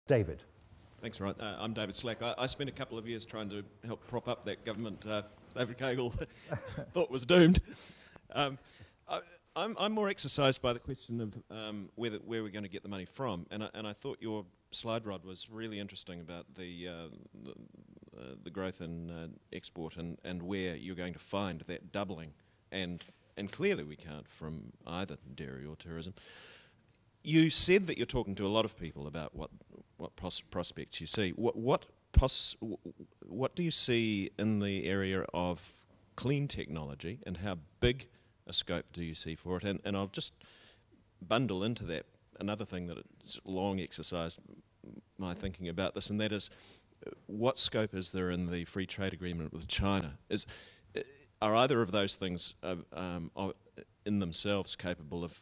David. Thanks, Ryan. I'm David Slack. I spent a couple of years trying to help prop up that government David Cagle thought was doomed. I'm more exercised by the question of where we're going to get the money from, and I thought your slide, Rod, was really interesting about the growth in export and where you're going to find that doubling, and clearly we can't from either dairy or tourism. You said that you're talking to a lot of people about what prospects you see. What do you see in the area of clean technology, and how big a scope do you see for it? And I'll just bundle into that another thing that it's long exercised my thinking about this, and that is, what scope is there in the free trade agreement with China? Are either of those things in themselves capable of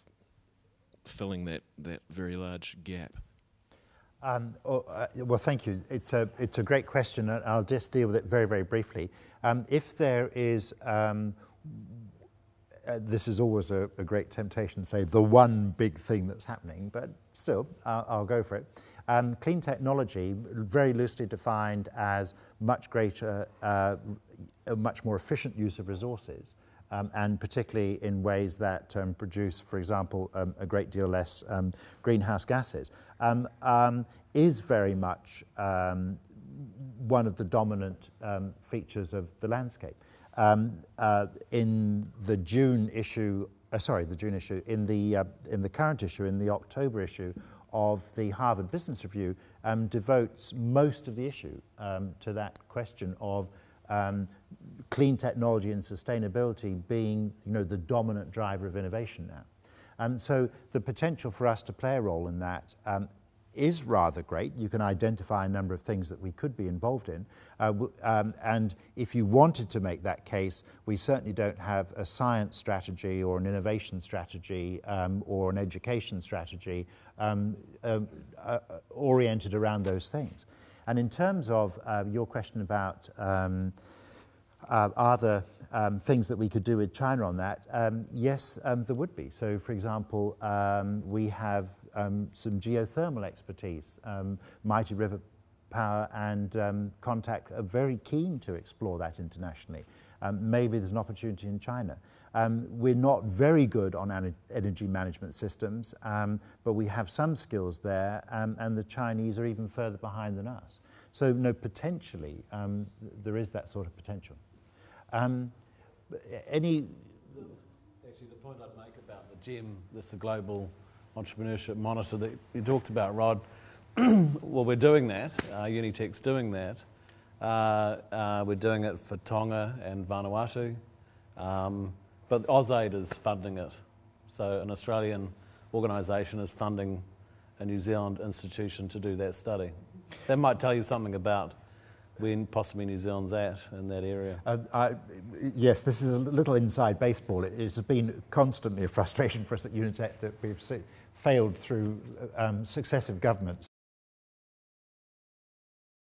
filling that very large gap? Well, thank you. It's a great question, and I'll just deal with it very, very briefly. If there is, this is always a great temptation to say the one big thing that's happening, but still, I'll go for it. Clean technology, very loosely defined as much greater, a much more efficient use of resources, and particularly in ways that produce, for example, a great deal less greenhouse gases, is very much one of the dominant features of the landscape. In the June issue, in the current issue, in the October issue of the Harvard Business Review, devotes most of the issue to that question of clean technology and sustainability being, the dominant driver of innovation now. So the potential for us to play a role in that is rather great. You can identify a number of things that we could be involved in. And if you wanted to make that case, we certainly don't have a science strategy or an innovation strategy or an education strategy oriented around those things. And in terms of your question about are there things that we could do with China on that? Yes, there would be. So, for example, we have some geothermal expertise. Mighty River Power and Contact are very keen to explore that internationally. Maybe there's an opportunity in China. We're not very good on energy management systems, but we have some skills there, and the Chinese are even further behind than us. So, potentially, there is that sort of potential. Actually, the point I'd make about the GEM, the Global Entrepreneurship Monitor that you talked about, Rod, well, we're doing that. Unitec's doing that. We're doing it for Tonga and Vanuatu. But AusAid is funding it. So an Australian organisation is funding a New Zealand institution to do that study. That might tell you something about when possibly New Zealand's at in that area. Yes, this is a little inside baseball. It's been constantly a frustration for us at Unitec that we've failed through successive governments